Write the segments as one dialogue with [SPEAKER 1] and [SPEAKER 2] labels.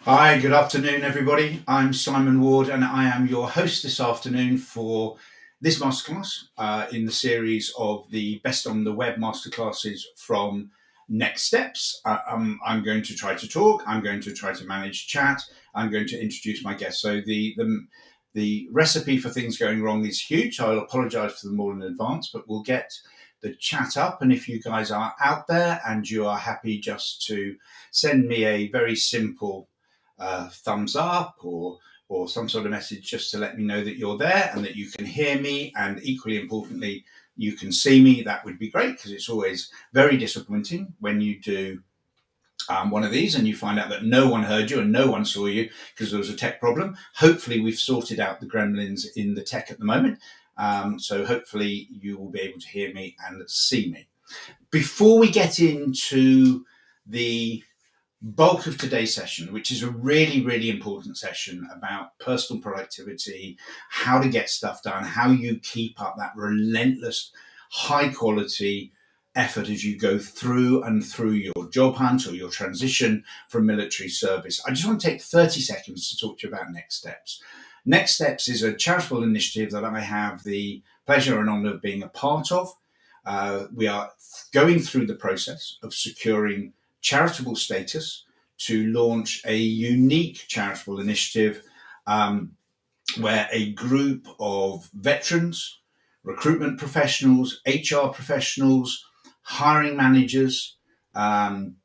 [SPEAKER 1] Hi, good afternoon, everybody. I'm Simon Ward, and I am your host this afternoon for this masterclass in the series of the Best on the Web masterclasses from Next Steps. I'm going to try to talk. I'm going to try to manage chat. I'm going to introduce my guests. So the recipe for things going wrong is huge. I'll apologise for them all in advance, but we'll get the chat up. And if you guys are out there and you are happy just to send me a very simple thumbs up or some sort of message just to let me know that you're there and that you can hear me, and equally importantly you can see me, that would be great, because it's always very disappointing when you do one of these and you find out that no one heard you and no one saw you because there was a tech problem. Hopefully we've sorted out the gremlins in the tech at the moment, so hopefully you will be able to hear me and see me. Before we get into the bulk of today's session, which is a really, really important session about personal productivity, how to get stuff done, how you keep up that relentless, high quality effort as you go through your job hunt or your transition from military service. I just want to take 30 seconds to talk to you about Next Steps. Next Steps is a charitable initiative that I have the pleasure and honor of being a part of. We are going through the process of securing charitable status to launch a unique charitable initiative where a group of veterans, recruitment professionals, HR professionals, hiring managers, and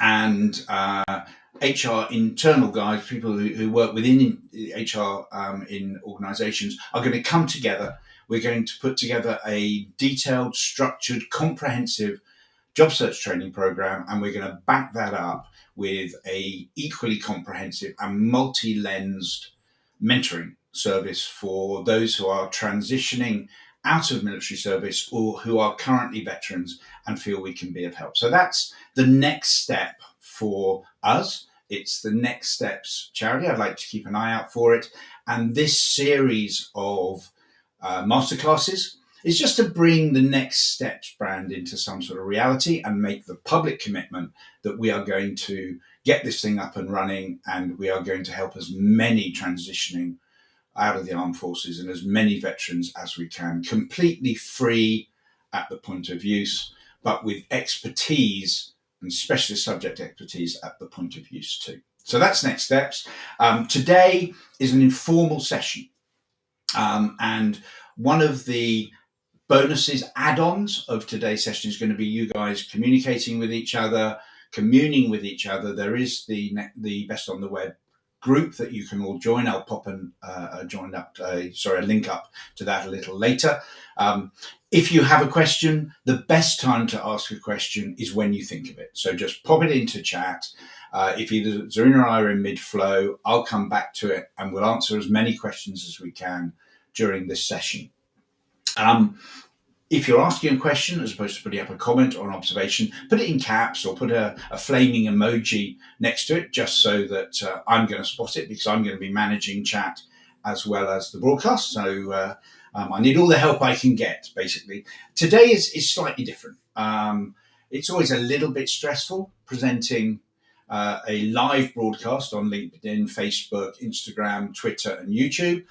[SPEAKER 1] HR internal guys, people who work within HR in organizations, are going to come together. We're going to put together a detailed, structured, comprehensive job search training program, and we're going to back that up with a equally comprehensive and multi-lensed mentoring service for those who are transitioning out of military service or who are currently veterans and feel we can be of help. So that's the next step for us. It's the Next Steps charity. I'd like to keep an eye out for it. And this series of masterclasses is just to bring the Next Steps brand into some sort of reality and make the public commitment that we are going to get this thing up and running, and we are going to help as many transitioning out of the armed forces and as many veterans as we can, completely free at the point of use, but with expertise and specialist subject expertise at the point of use too. So that's Next Steps. Today is an informal session, and one of the bonuses, add-ons of today's session is going to be you guys communicating with each other, communing with each other. There is the Best on the Web group that you can all join. I'll pop a link up to that a little later. If you have a question, the best time to ask a question is when you think of it. So just pop it into chat. If either Zarina or I are in mid-flow, I'll come back to it and we'll answer as many questions as we can during this session. If you're asking a question, as opposed to putting up a comment or an observation, put it in caps or put a flaming emoji next to it, just so that I'm going to spot it, because I'm going to be managing chat as well as the broadcast. So I need all the help I can get, basically. Today is slightly different. It's always a little bit stressful presenting a live broadcast on LinkedIn, Facebook, Instagram, Twitter, and YouTube.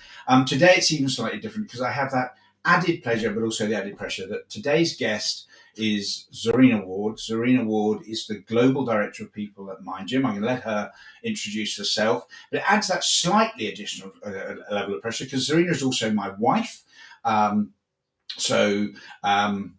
[SPEAKER 1] Today it's even slightly different because I have that added pleasure, but also the added pressure that today's guest is Zarina Ward. Zarina Ward is the Global Director of People at Mind Gym. I'm going to let her introduce herself, but it adds that slightly additional level of pressure because Zarina is also my wife. So I'm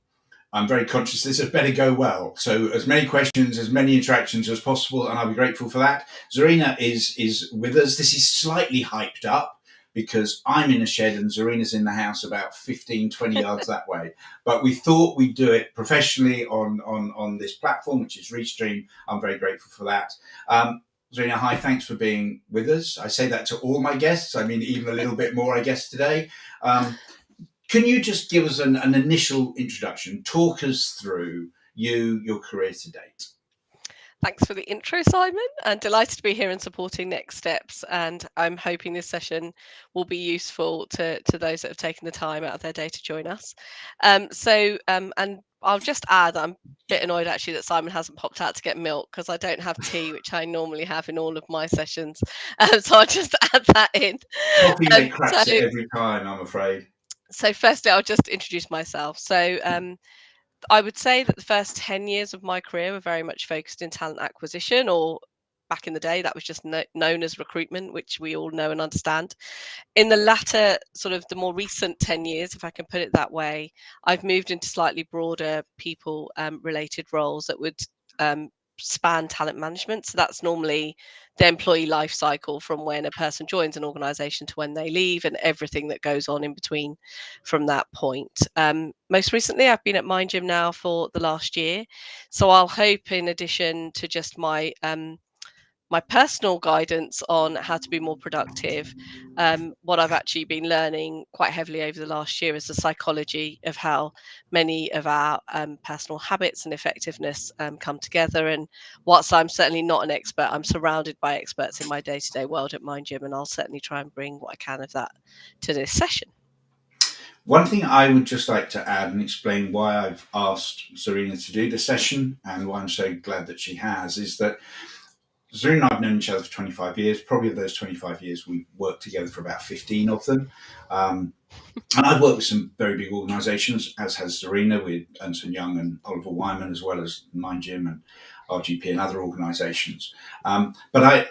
[SPEAKER 1] very conscious this had better go well. So as many questions, as many interactions as possible, and I'll be grateful for that. Zarina is with us. This is slightly hyped up because I'm in a shed and Zarina's in the house about 15, 20 yards that way. But we thought we'd do it professionally on this platform, which is Restream. I'm very grateful for that. Zarina, hi, thanks for being with us. I say that to all my guests. I mean, even a little bit more, I guess, today. Can you just give us an initial introduction? Talk us through your career to date.
[SPEAKER 2] Thanks for the intro, Simon, and delighted to be here and supporting Next Steps. And I'm hoping this session will be useful to those that have taken the time out of their day to join us. And I'll just add that I'm a bit annoyed actually that Simon hasn't popped out to get milk because I don't have tea, which I normally have in all of my sessions. So I'll just add that in.
[SPEAKER 1] Coffee mate cracks it every time, I'm afraid.
[SPEAKER 2] So firstly, I'll just introduce myself. So I would say that the first 10 years of my career were very much focused in talent acquisition, or back in the day, that was just known as recruitment, which we all know and understand. In the latter, sort of the more recent 10 years, if I can put it that way, I've moved into slightly broader people related roles that would span talent management. So that's normally the employee life cycle from when a person joins an organization to when they leave and everything that goes on in between from that point. Most recently, I've been at Mind Gym now for the last year. So I'll hope, in addition to just my personal guidance on how to be more productive, what I've actually been learning quite heavily over the last year is the psychology of how many of our personal habits and effectiveness come together. And whilst I'm certainly not an expert, I'm surrounded by experts in my day-to-day world at Mind Gym, and I'll certainly try and bring what I can of that to this session.
[SPEAKER 1] One thing I would just like to add and explain why I've asked Zarina to do the session and why I'm so glad that she has is that Zarina and I have known each other for 25 years. Probably of those 25 years, we've worked together for about 15 of them. And I've worked with some very big organisations, as has Zarina, with Ernst & Young and Oliver Wyman, as well as Mind Gym and RGP and other organisations. But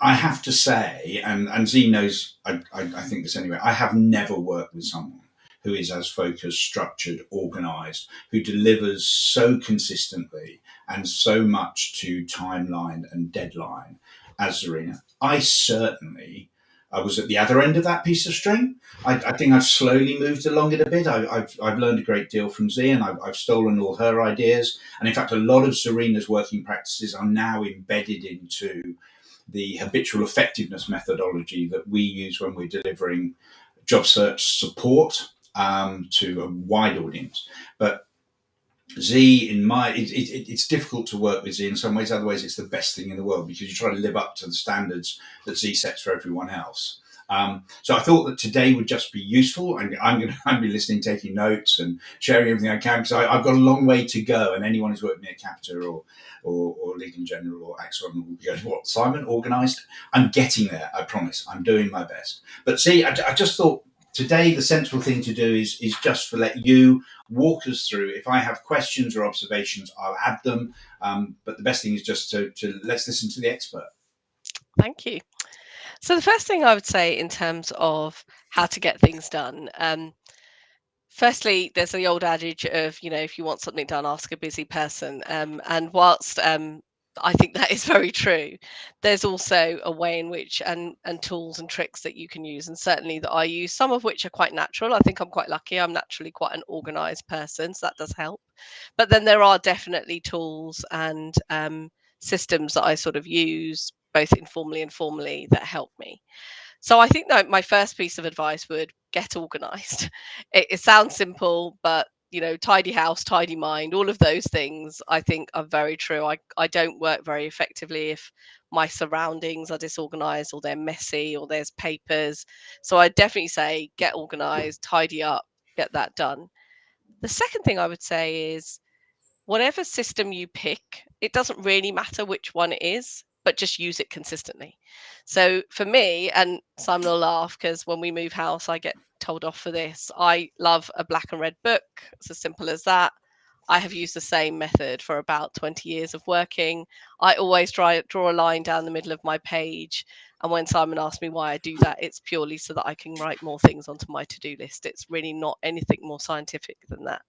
[SPEAKER 1] I have to say, and Z knows, I think this anyway, I have never worked with someone who is as focused, structured, organised, who delivers so consistently and so much to timeline and deadline as Zarina. I was at the other end of that piece of string. I think I've slowly moved along it a bit. I've learned a great deal from Z, and I've stolen all her ideas. And in fact, a lot of Zarina's working practices are now embedded into the habitual effectiveness methodology that we use when we're delivering job search support to a wide audience. But Z, it's difficult to work with Z in some ways. Otherwise, it's the best thing in the world because you try to live up to the standards that Z sets for everyone else. So I thought that today would just be useful, and I'm going to be listening, taking notes, and sharing everything I can because I've got a long way to go. And anyone who's worked with me at Capita or Legal & General or Axon will be going, "What, Simon, organised?" I'm getting there. I promise. I'm doing my best. But see, I just thought today the sensible thing to do is just to let you walk us through. If I have questions or observations, I'll add them. But the best thing is just to let's listen to the expert.
[SPEAKER 2] Thank you. So the first thing I would say in terms of how to get things done, firstly, there's the old adage of, if you want something done, ask a busy person. And whilst I think that is very true, there's also a way in which and tools and tricks that you can use, and certainly that I use, some of which are quite natural. I think I'm quite lucky. I'm naturally quite an organized person, so that does help. But then there are definitely tools and systems that I sort of use, both informally and formally, that help me. So I think that my first piece of advice would get organized. It sounds simple, but tidy house, tidy mind, all of those things I think are very true. I don't work very effectively if my surroundings are disorganized or they're messy or there's papers. So I definitely say get organized, tidy up, get that done. The second thing I would say is whatever system you pick, it doesn't really matter which one it is, but just use it consistently. So for me, and Simon will laugh because when we move house, I get told off for this. I love a black and red book. It's as simple as that. I have used the same method for about 20 years of working. I always draw a line down the middle of my page. And when Simon asks me why I do that, it's purely so that I can write more things onto my to-do list. It's really not anything more scientific than that.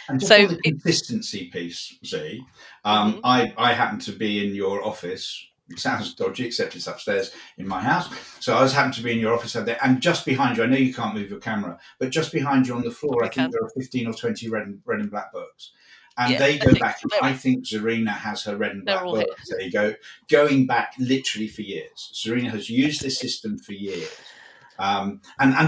[SPEAKER 1] And just
[SPEAKER 2] So
[SPEAKER 1] on the consistency piece, Z,
[SPEAKER 2] mm-hmm.
[SPEAKER 1] I happen to be in your office. It sounds dodgy, except it's upstairs in my house. So I was happened to be in your office out there, and just behind you, I know you can't move your camera, but just behind you on the floor, I think there are 15 or 20 red and black books. And they go back. I think Zarina has her red and black books. There you go. Going back literally for years. Zarina has used this system for years. And I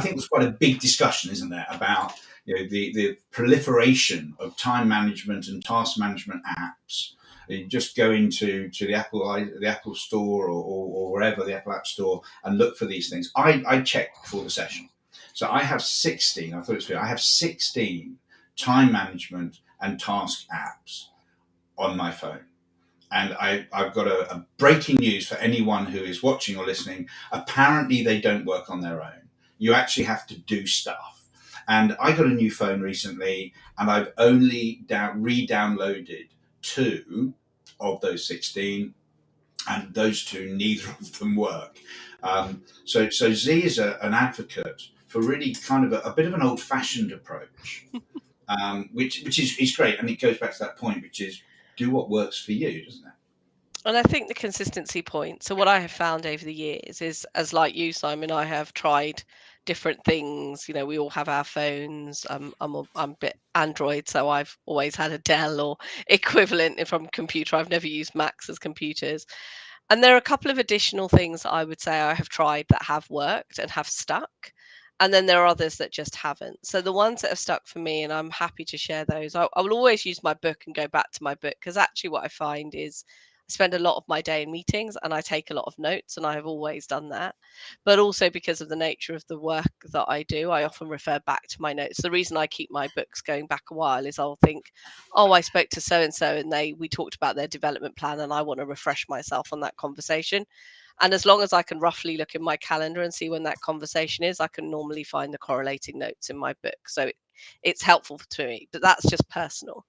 [SPEAKER 1] think there's quite a big discussion, isn't there, about the proliferation of time management and task management apps You just go into the Apple Store, or wherever, the Apple App Store, and look for these things. I checked before the session, so I have 16. I thought it was fair. I have 16 time management and task apps on my phone. And I've got a breaking news for anyone who is watching or listening. Apparently, they don't work on their own. You actually have to do stuff. And I got a new phone recently, and I've only re-downloaded 2 of those 16, and those 2, neither of them work. So Z is an advocate for really kind of a bit of an old-fashioned approach, which is great, and it goes back to that point, which is do what works for you, doesn't it?
[SPEAKER 2] And I think the consistency point. So what I have found over the years is, as like you, Simon, I have tried different things. You know, we all have our phones. I'm a bit Android, so I've always had a Dell or equivalent from computer. I've never used Macs as computers. And there are a couple of additional things I would say I have tried that have worked and have stuck. And then there are others that just haven't. So the ones that have stuck for me, and I'm happy to share those, I will always use my book and go back to my book, because actually what I find is I spend a lot of my day in meetings and I take a lot of notes, and I have always done that. But also because of the nature of the work that I do, I often refer back to my notes. The reason I keep my books going back a while is I'll think, oh, I spoke to so and so and we talked about their development plan, and I want to refresh myself on that conversation. And as long as I can roughly look in my calendar and see when that conversation is, I can normally find the correlating notes in my book. So it's helpful to me, but that's just personal.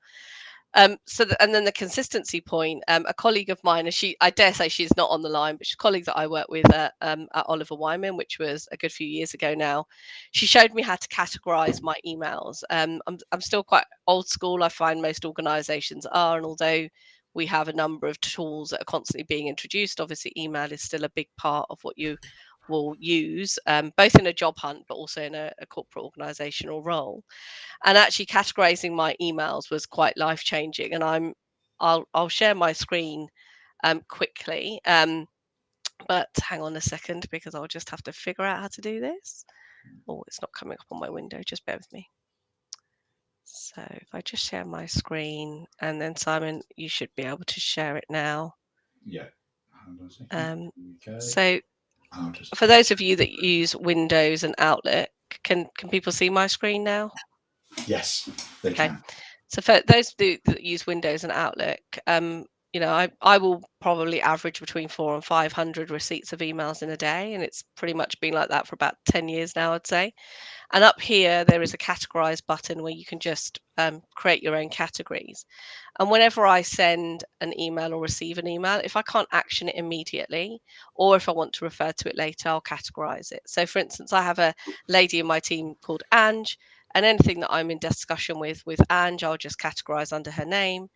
[SPEAKER 2] And then the consistency point, a colleague of mine, and I dare say she's not on the line, but she's a colleague that I work with at Oliver Wyman, which was a good few years ago now. She showed me how to categorize my emails. I'm still quite old school. I find most organizations are, and although we have a number of tools that are constantly being introduced, obviously email is still a big part of what you will use, both in a job hunt, but also in a corporate organizational role. And actually categorizing my emails was quite life changing. And I'll share my screen quickly, but hang on a second, because I'll just have to figure out how to do this. Oh, it's not coming up on my window, just bear with me. So if I just share my screen, and then Simon, you should be able to share it now.
[SPEAKER 1] Yeah. Hold on a second. Okay.
[SPEAKER 2] So for those of you that use Windows and Outlook, can people see my screen now?
[SPEAKER 1] Yes, they can.
[SPEAKER 2] So for those that use Windows and Outlook, you know, I will probably average between 400 and 500 receipts of emails in a day, and it's pretty much been like that for about 10 years now, I'd say. And up here, there is a categorize button where you can just create your own categories. And whenever I send an email or receive an email, if I can't action it immediately, or if I want to refer to it later, I'll categorize it. So for instance, I have a lady in my team called Ange, and anything that I'm in discussion with Ange, I'll just categorize under her name.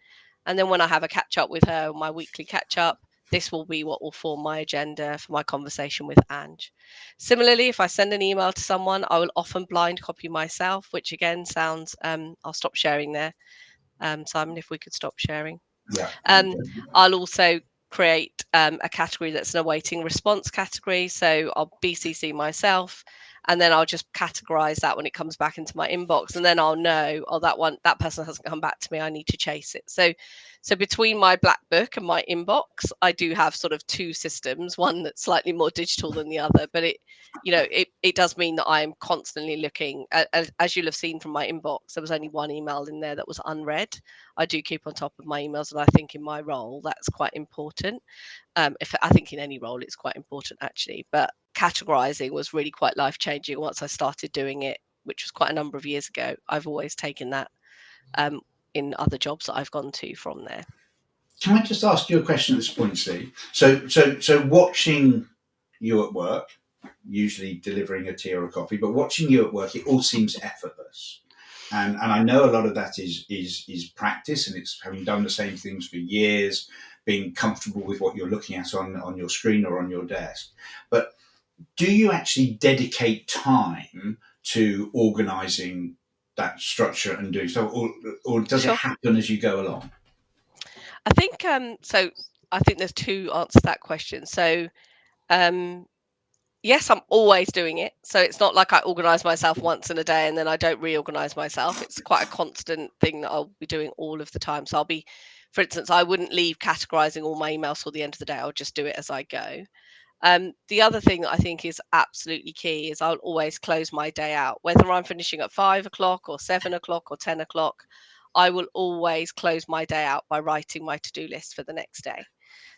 [SPEAKER 2] And then when I have a catch up with her, my weekly catch up, this will be what will form my agenda for my conversation with Ange. Similarly, if I send an email to someone, I will often blind copy myself, which again sounds, I'll stop sharing there. Simon, if we could stop sharing.
[SPEAKER 1] Yeah.
[SPEAKER 2] I'll also create a category that's an awaiting response category. So I'll BCC myself, and then I'll just categorize that when it comes back into my inbox, and then I'll know, oh, that person hasn't come back to me, I need to chase it. So between my black book and my inbox, I do have sort of 2 systems, one that's slightly more digital than the other, but it does mean that I'm constantly looking. As you'll have seen from my inbox, there was only one email in there that was unread. I do keep on top of my emails, and I think in my role that's quite important. If I think in any role it's quite important actually, but categorizing was really quite life changing once I started doing it, which was quite a number of years ago. I've always taken that in other jobs that I've gone to from there.
[SPEAKER 1] Can I just ask you a question at this point, Steve? So watching you at work, usually delivering a tea or a coffee, but watching you at work, it all seems effortless. And I know a lot of that is practice, and it's having done the same things for years, being comfortable with what you're looking at on your screen or on your desk. But do you actually dedicate time to organising that structure and doing so, or does it happen as you go along?
[SPEAKER 2] I think so. I think there's 2 answers to that question. So yes, I'm always doing it. So it's not like I organize myself once in a day and then I don't reorganize myself. It's quite a constant thing that I'll be doing all of the time. So I'll be For instance, I wouldn't leave categorizing all my emails till the end of the day. I'll just do it as I go. The other thing that I think is absolutely key is I'll always close my day out, whether I'm finishing at 5 o'clock or 7 o'clock or 10 o'clock. I will always close my day out by writing my to-do list for the next day.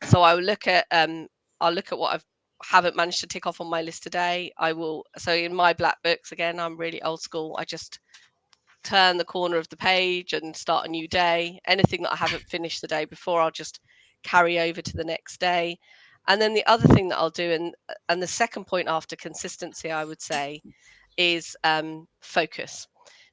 [SPEAKER 2] So I will look at I'll look at what I've haven't managed to tick off on my list today. I will, so in my black books, again, I'm really old school. I just turn the corner of the page and start a new day. Anything that I haven't finished the day before, I'll just carry over to the next day. And then the other thing that I'll do, and the second point after consistency, I would say, is focus.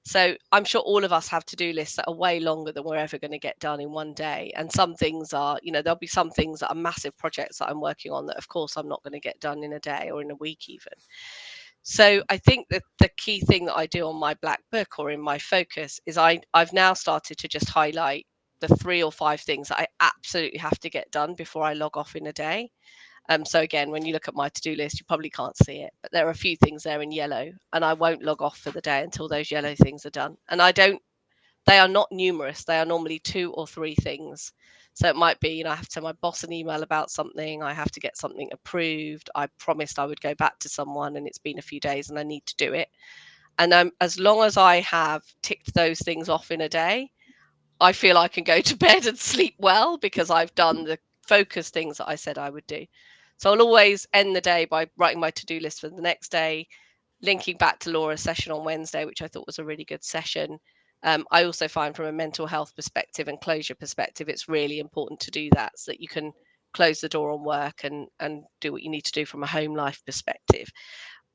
[SPEAKER 2] So I'm sure all of us have to-do lists that are way longer than we're ever going to get done in one day. And some things are, there'll be some things that are massive projects that I'm working on that, of course, I'm not going to get done in a day or in a week even. So I think that the key thing that I do on my black book or in my focus is I've now started to just highlight the 3 or 5 things that I absolutely have to get done before I log off in a day. So again, when you look at my to-do list, you probably can't see it, but there are a few things there in yellow, and I won't log off for the day until those yellow things are done. And they are not numerous. They are normally 2 or 3 things. So it might be, I have to send my boss an email about something. I have to get something approved. I promised I would go back to someone, and it's been a few days, and I need to do it. And as long as I have ticked those things off in a day, I feel I can go to bed and sleep well because I've done the focus things that I said I would do. So I'll always end the day by writing my to-do list for the next day, linking back to Laura's session on Wednesday, which I thought was a really good session. I also find from a mental health perspective and closure perspective, it's really important to do that so that you can close the door on work and do what you need to do from a home life perspective.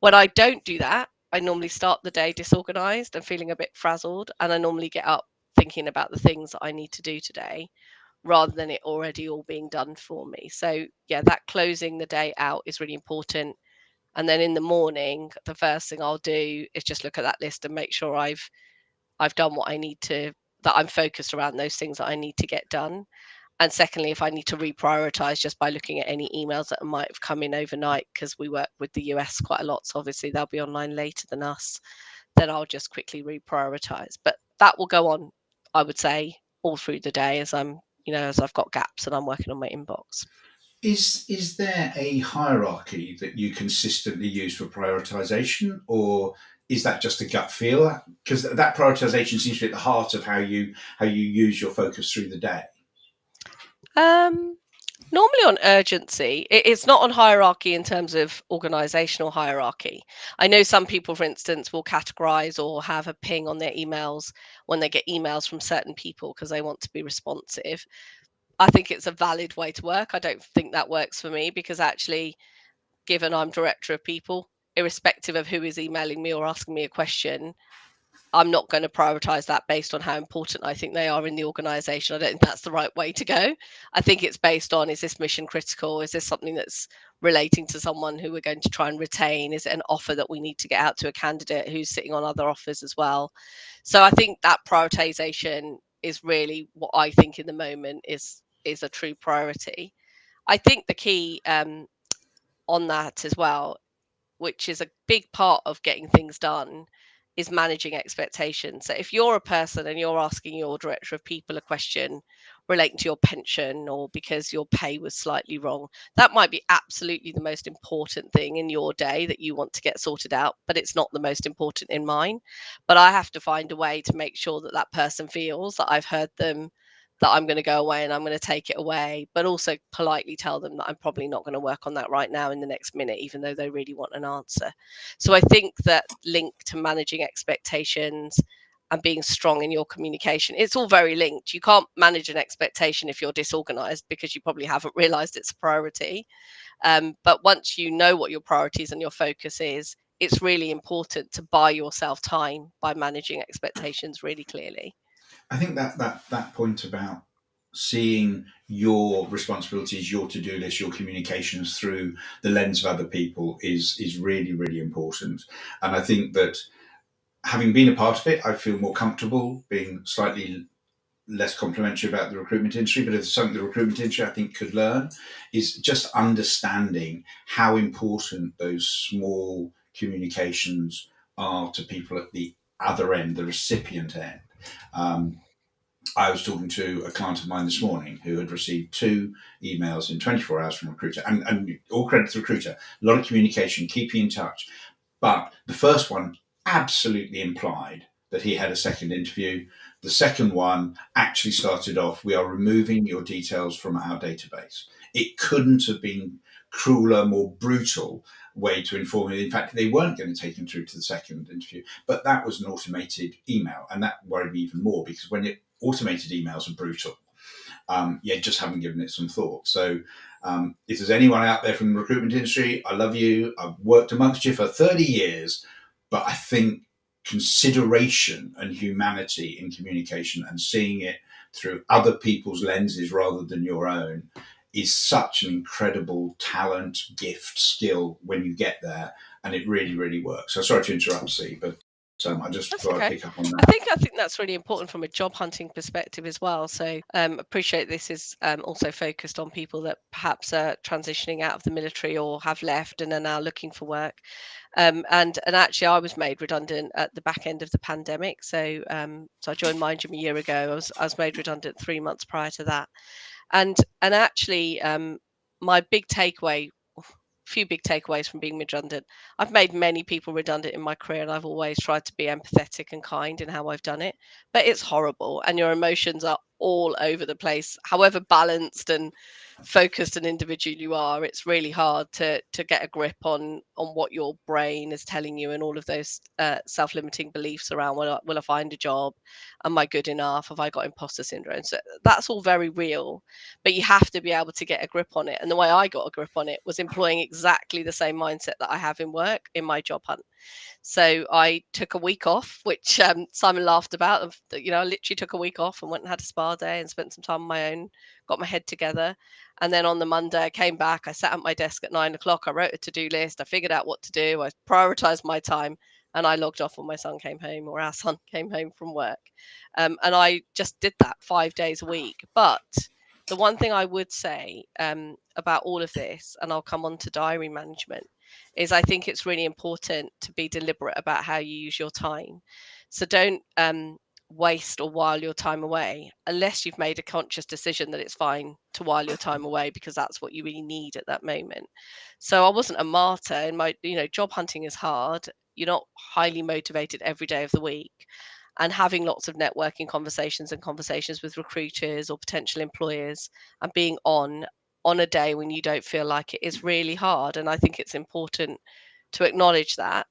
[SPEAKER 2] When I don't do that, I normally start the day disorganized and feeling a bit frazzled, and I normally get up thinking about the things that I need to do today rather than it already all being done for me. So yeah, that closing the day out is really important. And then in the morning, the first thing I'll do is just look at that list and make sure I've done what I need to, that I'm focused around those things that I need to get done. And secondly, if I need to reprioritize just by looking at any emails that might have come in overnight, because we work with the US quite a lot, so obviously they'll be online later than us, then I'll just quickly reprioritize. But that will go on, I would say, all through the day as as I've got gaps and I'm working on my inbox.
[SPEAKER 1] Is there a hierarchy that you consistently use for prioritization, or is that just a gut feel? Because that prioritization seems to be at the heart of how you use your focus through the day.
[SPEAKER 2] Um, Normally on urgency, it's not on hierarchy in terms of organizational hierarchy. I know some people, for instance, will categorize or have a ping on their emails when they get emails from certain people because they want to be responsive. I think it's a valid way to work. I don't think that works for me because actually, given I'm director of people, irrespective of who is emailing me or asking me a question, I'm not going to prioritize that based on how important I think they are in the organization. I don't think that's the right way to go. I think it's based on, is this mission critical? Is this something that's relating to someone who we're going to try and retain? Is it an offer that we need to get out to a candidate who's sitting on other offers as well? So I think that prioritization is really what I think in the moment is a true priority. I think the key on that as well, which is a big part of getting things done, is managing expectations. So if you're a person and you're asking your director of people a question relating to your pension or because your pay was slightly wrong, that might be absolutely the most important thing in your day that you want to get sorted out, but it's not the most important in mine. But I have to find a way to make sure that that person feels that I've heard them, that I'm going to go away and I'm going to take it away, but also politely tell them that I'm probably not going to work on that right now in the next minute, even though they really want an answer. So I think that link to managing expectations and being strong in your communication, it's all very linked. You can't manage an expectation if you're disorganized because you probably haven't realized it's a priority. But once you know what your priorities and your focus is, it's really important to buy yourself time by managing expectations really clearly.
[SPEAKER 1] I think that point about seeing your responsibilities, your to-do list, your communications through the lens of other people is really, really important. And I think that having been a part of it, I feel more comfortable being slightly less complimentary about the recruitment industry. But if it's something the recruitment industry I think could learn is just understanding how important those small communications are to people at the other end, the recipient end. Um, I was talking to a client of mine this morning who had received 2 emails in 24 hours from Recruiter, and all credit to Recruiter. A lot of communication, keeping in touch. But the first one absolutely implied that he had a second interview. The second one actually started off, we are removing your details from our database. It couldn't have been crueler, more brutal way to inform him. In fact, they weren't going to take him through to the second interview, but that was an automated email. And that worried me even more, because when automated emails are brutal, just haven't given it some thought. So if there's anyone out there from the recruitment industry, I love you. I've worked amongst you for 30 years, but I think consideration and humanity in communication and seeing it through other people's lenses rather than your own is such an incredible talent, gift, skill when you get there, and it really, really works. So sorry to interrupt, C, but I just
[SPEAKER 2] That's
[SPEAKER 1] thought I'd
[SPEAKER 2] okay.
[SPEAKER 1] pick up on that.
[SPEAKER 2] I think that's really important from a job hunting perspective as well. So appreciate this is also focused on people that perhaps are transitioning out of the military or have left and are now looking for work. And actually, I was made redundant at the back end of the pandemic. So so I joined Mindjam a year ago. I was made redundant 3 months prior to that. And actually, my big takeaway, few big takeaways from being redundant. I've made many people redundant in my career, and I've always tried to be empathetic and kind in how I've done it. But it's horrible, and your emotions are all over the place. However balanced and focused an individual you are, it's really hard to get a grip on what your brain is telling you, and all of those self-limiting beliefs around will I find a job, am I good enough, have I got imposter syndrome. So that's all very real, but you have to be able to get a grip on it. And the way I got a grip on it was employing exactly the same mindset that I have in work in my job hunt. So I took a week off, which Simon laughed about. I literally took a week off and went and had a spa day and spent some time on my own, got my head together. And then on the Monday, I came back. I sat at my desk at 9 o'clock. I wrote a to-do list. I figured out what to do. I prioritized my time, and I logged off when my son came home, or our son came home from work. And I just did that 5 days a week. But the one thing I would say about all of this, and I'll come on to diary management, is I think it's really important to be deliberate about how you use your time. So don't waste or while your time away unless you've made a conscious decision that it's fine to while your time away because that's what you really need at that moment. So I wasn't a martyr in my, job hunting is hard. You're not highly motivated every day of the week. And having lots of networking conversations and conversations with recruiters or potential employers and being on a day when you don't feel like it is really hard. And I think it's important to acknowledge that,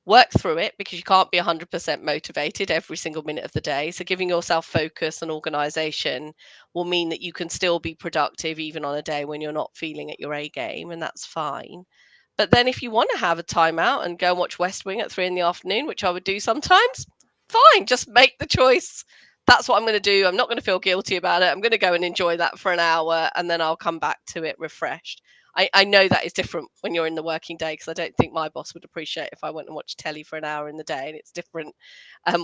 [SPEAKER 2] work through it, because you can't be 100% motivated every single minute of the day. So giving yourself focus and organization will mean that you can still be productive even on a day when you're not feeling at your A game, and that's fine. But then if you want to have a timeout and go and watch West Wing at 3 in the afternoon, which I would do sometimes, fine, just make the choice. That's what I'm going to do. I'm not going to feel guilty about it. I'm going to go and enjoy that for an hour, and then I'll come back to it refreshed. I know that is different when you're in the working day, because I don't think my boss would appreciate if I went and watched telly for an hour in the day, and it's different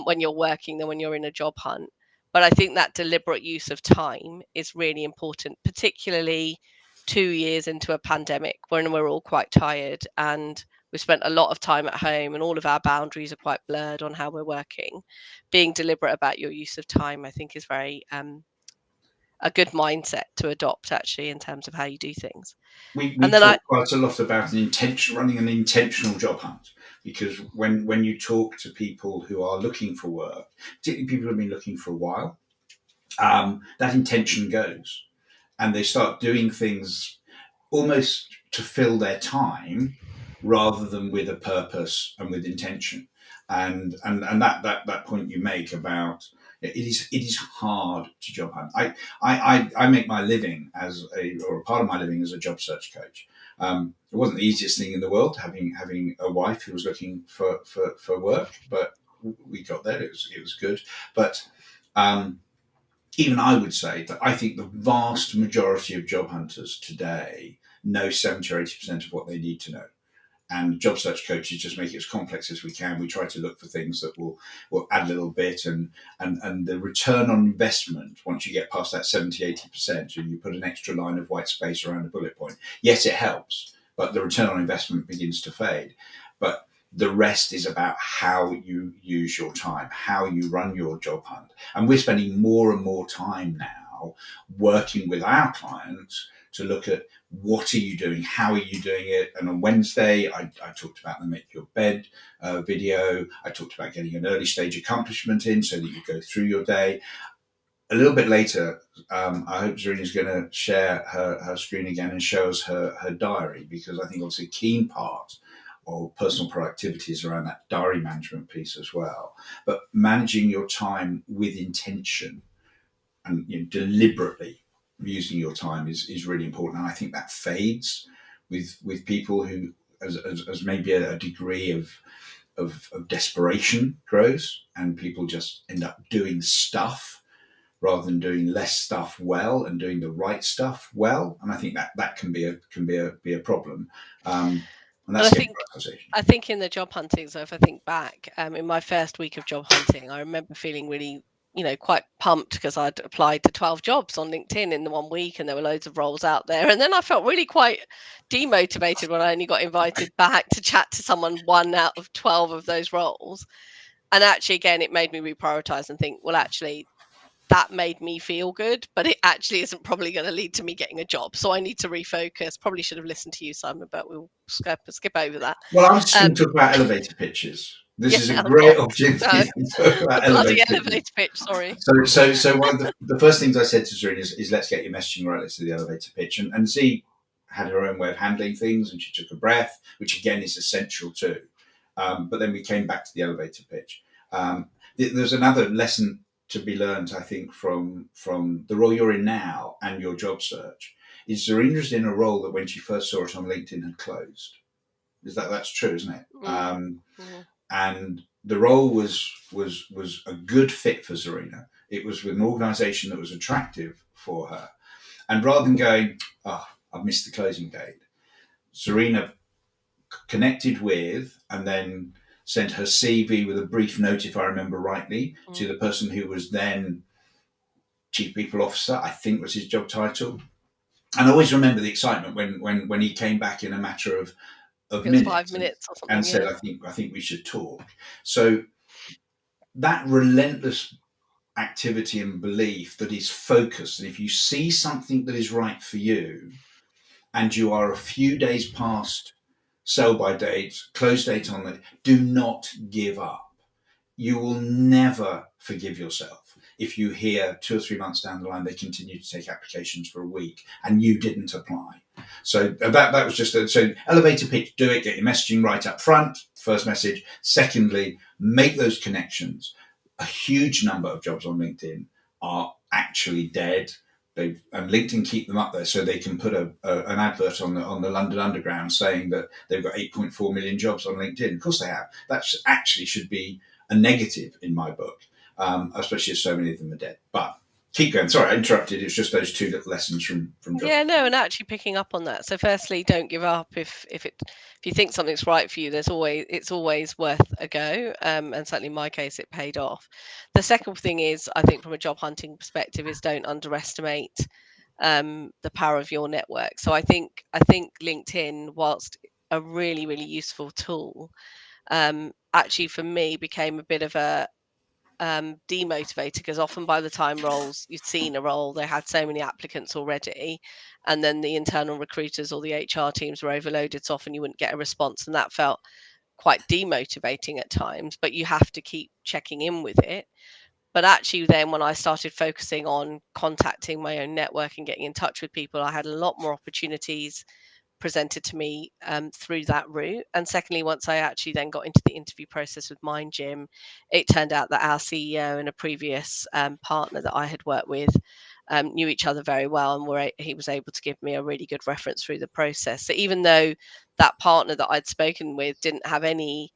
[SPEAKER 2] when you're working than when you're in a job hunt. But I think that deliberate use of time is really important, particularly 2 years into a pandemic when we're all quite tired and we've spent a lot of time at home and all of our boundaries are quite blurred on how we're working. Being deliberate about your use of time, I think, is very a good mindset to adopt, actually, in terms of how you do things.
[SPEAKER 1] We
[SPEAKER 2] And then
[SPEAKER 1] talk quite a lot about running an intentional job hunt, because when you talk to people who are looking for work, particularly people who have been looking for a while, that intention goes, and they start doing things almost to fill their time rather than with a purpose and with intention. And that point you make about it is hard to job hunt. I make my living or a part of my living as a job search coach. It wasn't the easiest thing in the world having a wife who was looking for work, but we got there. It was good, but even I would say that I think the vast majority of job hunters today know 70 or 80% of what they need to know. And job search coaches just make it as complex as we can. We try to look for things that will add a little bit, and the return on investment, once you get past that 70, 80%, and you put an extra line of white space around a bullet point, yes, it helps, but the return on investment begins to fade. But The rest is about how you use your time, how you run your job hunt. And we're spending more and more time now working with our clients to look at what are you doing, how are you doing it. And on Wednesday, I talked about the Make Your Bed video. I talked about getting an early stage accomplishment in so that you go through your day. A little bit later, I hope Zarina's going to share her screen again and show us her diary, because I think obviously a key part of personal productivity is around that diary management piece as well. But managing your time with intention and deliberately using your time is really important. And I think that fades with people who, as maybe a degree of desperation grows, and people just end up doing stuff rather than doing less stuff well and doing the right stuff well. And I think that can be a problem. And
[SPEAKER 2] Well,
[SPEAKER 1] that's the prioritization.
[SPEAKER 2] I think in the job hunting, so if I think back, in my first week of job hunting, I remember feeling really, quite pumped because I'd applied to 12 jobs on LinkedIn in the 1 week, and there were loads of roles out there. And then I felt really quite demotivated when I only got invited back to chat to someone 1 out of 12 of those roles. And actually, again, it made me reprioritize and think, well, actually, that made me feel good, but it actually isn't probably going to lead to me getting a job. So I need to refocus. Probably should have listened to you, Simon, but we'll skip over that.
[SPEAKER 1] Well, I was just going to talk about elevator pitches. This is a
[SPEAKER 2] Yeah,
[SPEAKER 1] great
[SPEAKER 2] oh,
[SPEAKER 1] opportunity to talk
[SPEAKER 2] the
[SPEAKER 1] about
[SPEAKER 2] bloody
[SPEAKER 1] elevator pitches.
[SPEAKER 2] elevator pitch. Sorry.
[SPEAKER 1] So one of the first things I said to Zarina is let's get your messaging right. Let's do the elevator pitch. And Z had her own way of handling things, and she took a breath, which again is essential too. But then we came back to the elevator pitch. There's another lesson to be learned, I think, from the role you're in now and your job search. Is Zarina's in a role that when she first saw it on LinkedIn had closed. That's true, isn't it? And the role was a good fit for Zarina. It was with an organisation that was attractive for her. And rather than going, oh, I've missed the closing date, Zarina connected with and then sent her CV with a brief note, if I remember rightly, to the person who was then Chief People Officer, I think was his job title. And I always remember the excitement when he came back in a matter of minutes,
[SPEAKER 2] 5 minutes or something,
[SPEAKER 1] and said, I think we should talk. So that relentless activity and belief that is focused, and if you see something that is right for you and you are a few days past sell by date, close date on it, do not give up. You will never forgive yourself if you hear 2 or 3 months down the line they continue to take applications for a week and you didn't apply. So that was just so elevator pitch, do it, get your messaging right up front, first message. Secondly, make those connections. A huge number of jobs on LinkedIn are actually dead. And LinkedIn keep them up there so they can put an advert on the London Underground saying that they've got 8.4 million jobs on LinkedIn. Of course they have. That actually should be a negative in my book, especially as so many of them are dead. But keep going. Sorry, I interrupted. It's just those two little lessons from John.
[SPEAKER 2] Yeah, no, and actually picking up on that. So, firstly, don't give up if you think something's right for you. It's always worth a go, and certainly in my case, it paid off. The second thing is, I think, from a job hunting perspective, is don't underestimate the power of your network. So, I think LinkedIn, whilst a really really useful tool, actually for me became a bit of a demotivated, because often by the time you'd seen a role, they had so many applicants already, and then the internal recruiters or the HR teams were overloaded, so often you wouldn't get a response, and that felt quite demotivating at times. But you have to keep checking in with it. But actually then when I started focusing on contacting my own network and getting in touch with people, I had a lot more opportunities presented to me through that route. And secondly, once I actually then got into the interview process with Mind Gym, it turned out that our CEO and a previous partner that I had worked with knew each other very well, and he was able to give me a really good reference through the process. So even though that partner that I'd spoken with didn't have any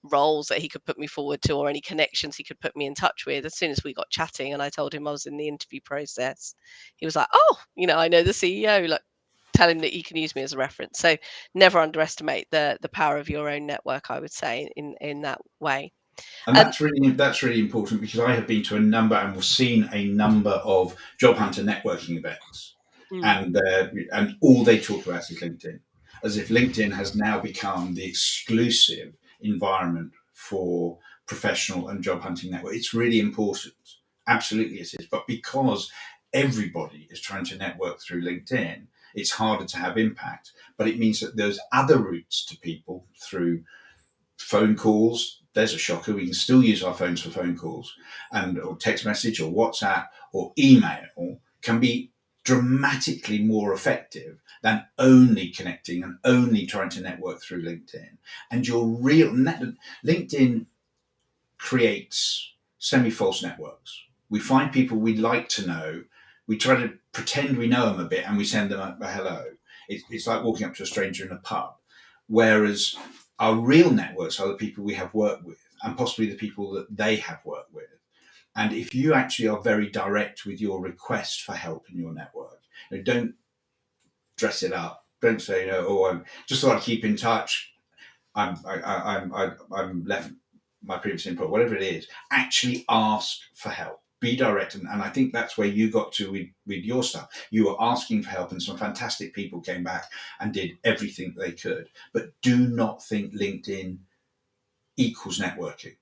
[SPEAKER 2] roles that he could put me forward to or any connections he could put me in touch with, as soon as we got chatting and I told him I was in the interview process, he was like, oh, I know the CEO, like, tell him that you can use me as a reference. So never underestimate the power of your own network, I would say, in that way.
[SPEAKER 1] And that's really important, because I have been to a number and seen a number of job hunter networking events, and all they talk about is LinkedIn. as if LinkedIn has now become the exclusive environment for professional and job hunting network. It's really important. Absolutely it is. But because everybody is trying to network through LinkedIn, it's harder to have impact. But it means that there's other routes to people through phone calls. There's a shocker. We can still use our phones for phone calls, and or text message or WhatsApp or email can be dramatically more effective than only connecting and only trying to network through LinkedIn. And your real LinkedIn creates semi-false networks. We find people we like to know. We try to pretend we know them a bit, and we send them a hello. It's like walking up to a stranger in a pub. Whereas our real networks are the people we have worked with, and possibly the people that they have worked with. And if you actually are very direct with your request for help in your network, don't dress it up. Don't say, oh, I'm just thought I'd keep in touch. I'm left my previous input, whatever it is. Actually ask for help. Be direct, and I think that's where you got to with your stuff. You were asking for help, and some fantastic people came back and did everything they could. But do not think LinkedIn equals networking.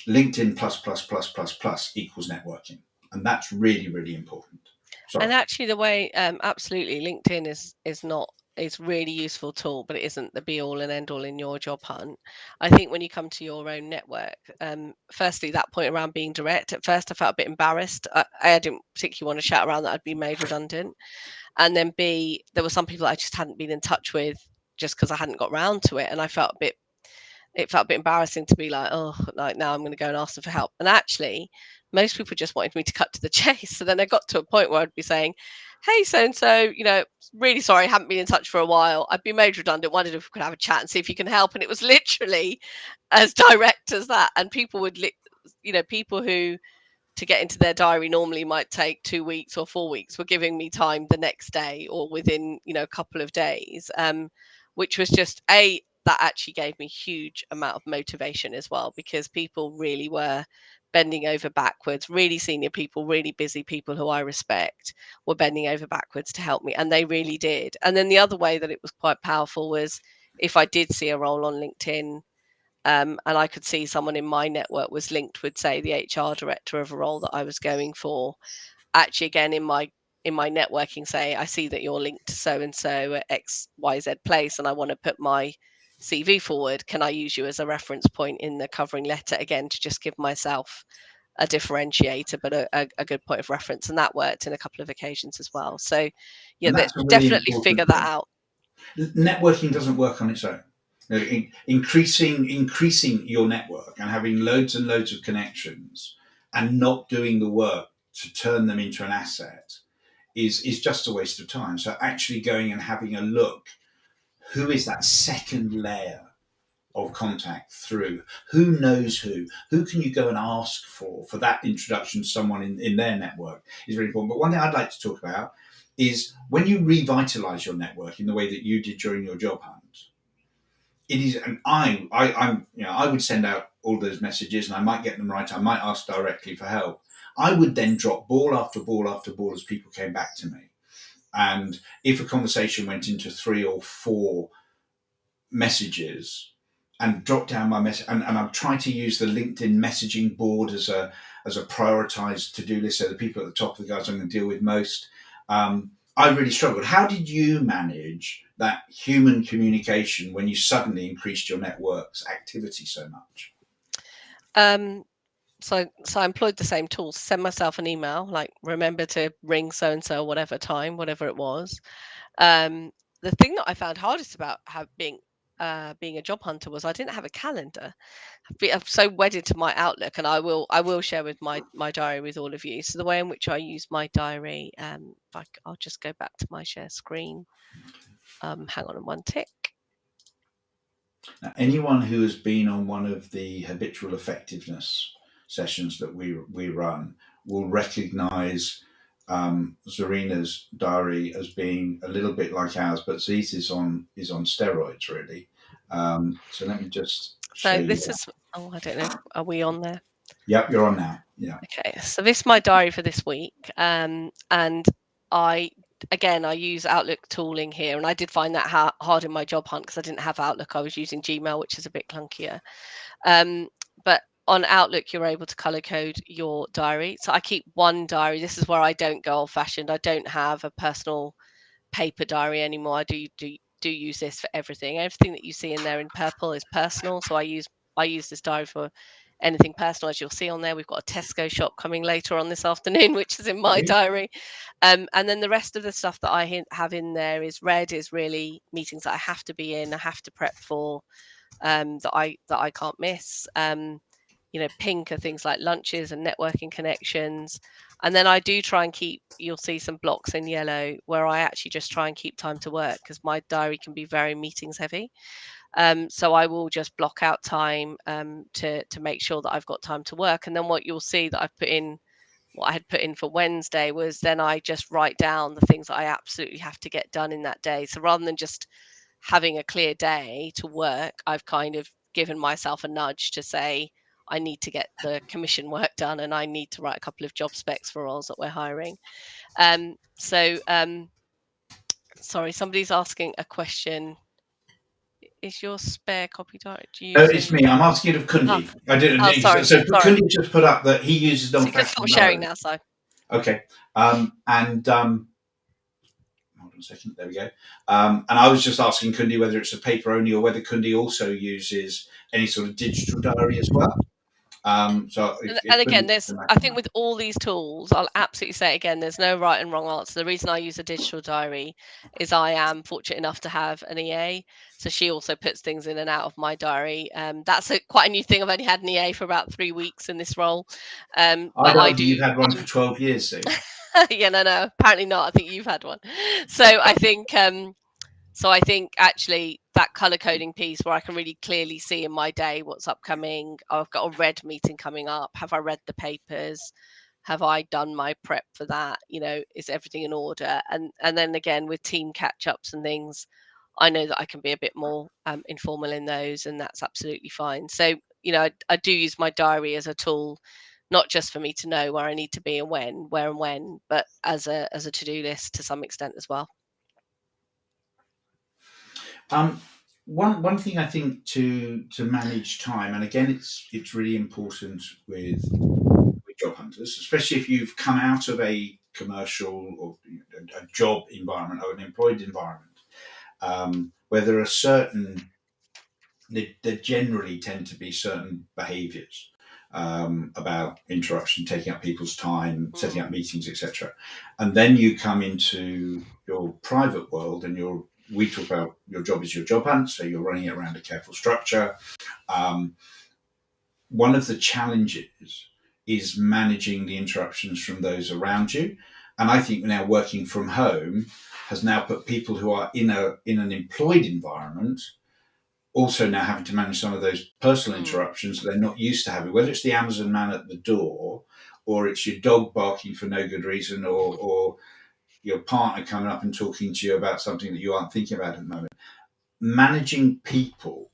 [SPEAKER 1] LinkedIn plus plus plus plus plus equals networking, and that's really really important. Sorry.
[SPEAKER 2] And actually, the way absolutely LinkedIn is not is really useful tool, but it isn't the be all and end all in your job hunt. I think when you come to your own network, firstly, that point around being direct. At first, I felt a bit embarrassed. I didn't particularly want to shout around that I'd be made redundant, and then B, there were some people I just hadn't been in touch with just because I hadn't got round to it, and I felt a bit. It felt a bit embarrassing to be like, oh, like now I'm going to go and ask them for help. And actually, most people just wanted me to cut to the chase. So then I got to a point where I'd be saying, hey, so and so, really sorry, I haven't been in touch for a while. I've been made redundant. Wondered if we could have a chat and see if you can help. And it was literally as direct as that. And people would, people who to get into their diary normally might take 2 weeks or 4 weeks were giving me time the next day or within a couple of days, which was just that actually gave me huge amount of motivation as well, because people really were bending over backwards. Really senior people, really busy people who I respect were bending over backwards to help me, and they really did. And then the other way that it was quite powerful was if I did see a role on LinkedIn, and I could see someone in my network was linked with, say, the HR director of a role that I was going for. Actually, again, in my networking, say, I see that you're linked to so and so at XYZ place, and I want to put my CV forward. Can I use you as a reference point in the covering letter, again, to just give myself a differentiator, but a good point of reference? And that worked in a couple of occasions as well. So, yeah,
[SPEAKER 1] And that's a really
[SPEAKER 2] definitely figure
[SPEAKER 1] important
[SPEAKER 2] that
[SPEAKER 1] thing.
[SPEAKER 2] out.
[SPEAKER 1] Networking doesn't work on its own. Increasing your network and having loads and loads of connections and not doing the work to turn them into an asset is just a waste of time. So actually going and having a look, who is that second layer of contact through? Who knows who can you go and ask for that introduction to someone in their network is really important. But one thing I'd like to talk about is when you revitalize your network in the way that you did during your job hunt. It is, and I would send out all those messages, and I might get them right. I might ask directly for help. I would then drop ball after ball after ball as people came back to me. And if a conversation went into 3 or 4 messages, and drop down my message, and I've tried to use the LinkedIn messaging board as a prioritized to-do list. So the people at the top are the guys I'm going to deal with most. I really struggled. How did you manage that human communication when you suddenly increased your network's activity so much?
[SPEAKER 2] So I employed the same tools. Send myself an email, like remember to ring so and so, whatever time, whatever it was. The thing that I found hardest about being a job hunter was I didn't have a calendar. I'm so wedded to my Outlook, and I will share with my diary with all of you. So the way in which I use my diary, I'll just go back to my share screen. Hang on one tick.
[SPEAKER 1] Now, anyone who has been on one of the habitual effectiveness sessions that we run will recognise Zarina's diary as being a little bit like ours, but Z's is on steroids really. So let me just show
[SPEAKER 2] So
[SPEAKER 1] you
[SPEAKER 2] this
[SPEAKER 1] that.
[SPEAKER 2] is, oh, I don't know, are we on there?
[SPEAKER 1] Yep, you're on now. Yeah.
[SPEAKER 2] Okay, so this is my diary for this week, and I again, I use Outlook tooling here, and I did find that hard in my job hunt because I didn't have Outlook. I was using Gmail, which is a bit clunkier. But on Outlook, you're able to color code your diary. So I keep one diary. This is where I don't go old fashioned. I don't have a personal paper diary anymore. I do use this for everything. Everything that you see in there in purple is personal. So I use this diary for anything personal. As you'll see on there, we've got a Tesco shop coming later on this afternoon, which is in my diary. And then the rest of the stuff that I have in there is red is really meetings that I have to be in, I have to prep for, that I can't miss. Pink are things like lunches and networking connections. And then I do try and keep, you'll see some blocks in yellow where I actually just try and keep time to work because my diary can be very meetings heavy. So I will just block out time to make sure that I've got time to work. And then what you'll see that what I had put in for Wednesday was then I just write down the things that I absolutely have to get done in that day. So rather than just having a clear day to work, I've kind of given myself a nudge to say, I need to get the commission work done and I need to write a couple of job specs for roles that we're hiring. Sorry, somebody's asking a question. Is your spare copy diary
[SPEAKER 1] It's
[SPEAKER 2] using?
[SPEAKER 1] me. I'm asking it of
[SPEAKER 2] Oh,
[SPEAKER 1] Kundi. I didn't.
[SPEAKER 2] sorry,
[SPEAKER 1] So
[SPEAKER 2] sorry.
[SPEAKER 1] Kundi just put up that he uses
[SPEAKER 2] So you can stop
[SPEAKER 1] old-fashioned
[SPEAKER 2] sharing
[SPEAKER 1] diary.
[SPEAKER 2] now, Si.
[SPEAKER 1] Okay. Hold on a second. There we go. And I was just asking Kundi whether it's a paper only or whether Kundi also uses any sort of digital diary as well. So
[SPEAKER 2] and again, I think with all these tools, I'll absolutely say it again, there's no right and wrong answer. The reason I use a digital diary is I am fortunate enough to have an EA. So she also puts things in and out of my diary. That's quite a new thing. I've only had an EA for about 3 weeks in this role.
[SPEAKER 1] I'd
[SPEAKER 2] But
[SPEAKER 1] argue you've had one for 12 years, Sue.
[SPEAKER 2] Yeah, no, apparently not. I think you've had one. So I think actually that color coding piece where I can really clearly see in my day what's upcoming. I've got a red meeting coming up. Have I read the papers? Have I done my prep for that? Is everything in order? And then again with team catch ups and things, I know that I can be a bit more informal in those, and that's absolutely fine. So I do use my diary as a tool, not just for me to know where I need to be and where and when, but as a to-do list to some extent as well.
[SPEAKER 1] One thing I think to manage time, and again, it's really important with job hunters, especially if you've come out of a commercial or a job environment or an employed environment, where there are there generally tend to be certain behaviours about interruption, taking up people's time, setting up meetings, etc. And then you come into your private world, and we talk about your job is your job hunt, so you're running it around a careful structure. One of the challenges is managing the interruptions from those around you. And I think now working from home has now put people who are in an employed environment also now having to manage some of those personal interruptions that they're not used to having, whether it's the Amazon man at the door, or it's your dog barking for no good reason, or your partner coming up and talking to you about something that you aren't thinking about at the moment. Managing people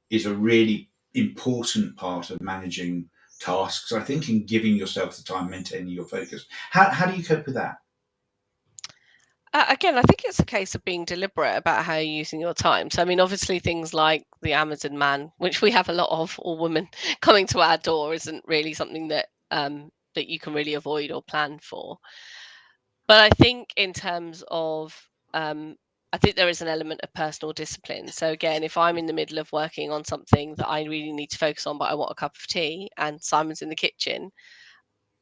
[SPEAKER 1] is a really important part of managing tasks, I think, and giving yourself the time, maintaining your focus. How do you cope with that?
[SPEAKER 2] Again, I think it's a case of being deliberate about how you're using your time. So, I mean, obviously, things like the Amazon man, which we have a lot of, or women coming to our door, isn't really something that that you can really avoid or plan for. But I think in terms of, I think there is an element of personal discipline. So again, if I'm in the middle of working on something that I really need to focus on, but I want a cup of tea, and Simon's in the kitchen,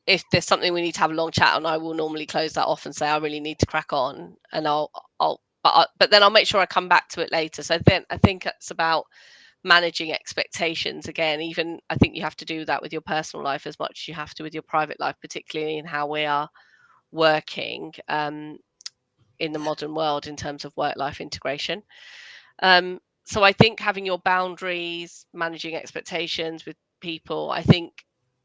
[SPEAKER 2] if there's something we need to have a long chat on, I will normally close that off and say I really need to crack on, and but then I'll make sure I come back to it later. So then I think it's about managing expectations again. Even I think you have to do that with your personal life as much as you have to with your private life, particularly in how we are working in the modern world in terms of work-life integration. So I think having your boundaries, managing expectations with people, I think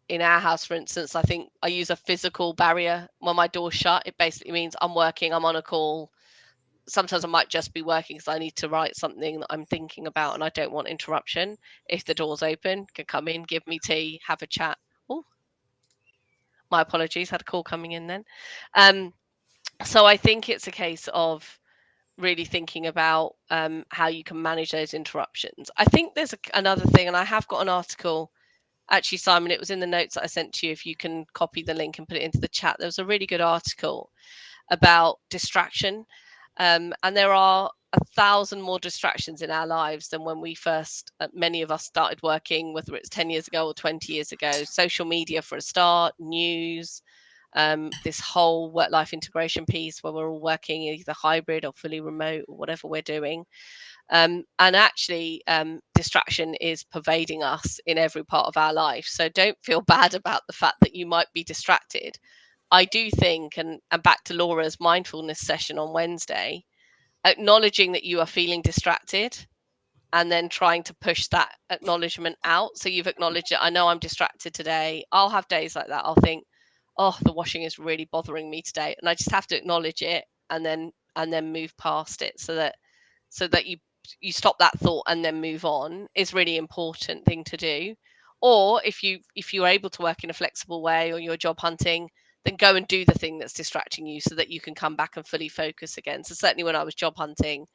[SPEAKER 2] in our house, for instance, I think I use a physical barrier when my door's shut. It basically means I'm working, I'm on a call. Sometimes I might just be working because I need to write something that I'm thinking about and I don't want interruption. If the door's open, can come in, give me tea, have a chat. Oh, my apologies, had a call coming in then. So I think it's a case of really thinking about how you can manage those interruptions. I think there's another thing, and I have got an article. Actually, Simon, it was in the notes that I sent to you. If you can copy the link and put it into the chat, there was a really good article about distraction. And there are 1,000 more distractions in our lives than when we first, many of us started working, whether it's 10 years ago or 20 years ago. Social media for a start, news, this whole work life integration piece where we're all working either hybrid or fully remote or whatever we're doing. And actually, distraction is pervading us in every part of our life. So don't feel bad about the fact that you might be distracted. I do think, and back to Laura's mindfulness session on Wednesday, acknowledging that you are feeling distracted and then trying to push that acknowledgement out. So you've acknowledged it. I know I'm distracted today. I'll have days like that. I'll think, oh, the washing is really bothering me today. And I just have to acknowledge it and then move past it so that you stop that thought and then move on is really important thing to do. Or if you're able to work in a flexible way or you're job hunting, then go and do the thing that's distracting you so that you can come back and fully focus again. So certainly when I was job hunting,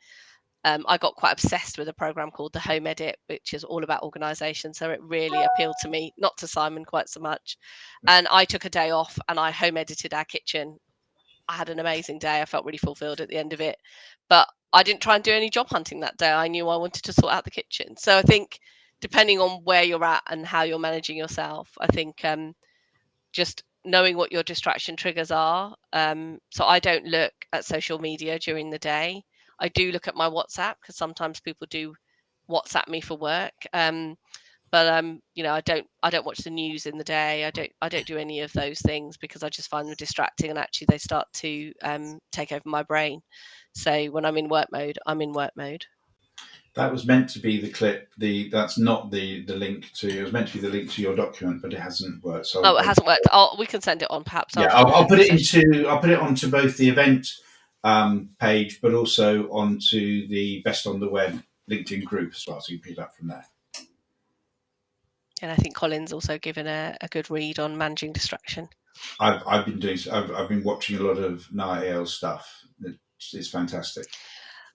[SPEAKER 2] I got quite obsessed with a program called the Home Edit, which is all about organization. So it really appealed to me, not to Simon quite so much. And I took a day off and I home edited our kitchen. I had an amazing day. I felt really fulfilled at the end of it. But I didn't try and do any job hunting that day. I knew I wanted to sort out the kitchen. So I think depending on where you're at and how you're managing yourself, I think just knowing what your distraction triggers are. So I don't look at social media during the day. I do look at my WhatsApp because sometimes people do WhatsApp me for work. But I don't watch the news in the day. I don't do any of those things because I just find them distracting and actually they start to take over my brain. So when I'm in work mode, I'm in work mode.
[SPEAKER 1] That was meant to be the clip. That's not the link to. It was meant to be the link to your document, but it hasn't worked. So
[SPEAKER 2] Oh, it hasn't worked. We can send it on perhaps
[SPEAKER 1] yeah,
[SPEAKER 2] after
[SPEAKER 1] I'll
[SPEAKER 2] the
[SPEAKER 1] put it
[SPEAKER 2] session.
[SPEAKER 1] into. I'll put it onto both the event page, but also onto the Best on the Web LinkedIn group as well. So you can pick it up from there.
[SPEAKER 2] And I think Colin's also given a good read on managing distraction.
[SPEAKER 1] I've been doing. I've been watching a lot of Nightingale stuff. It's fantastic.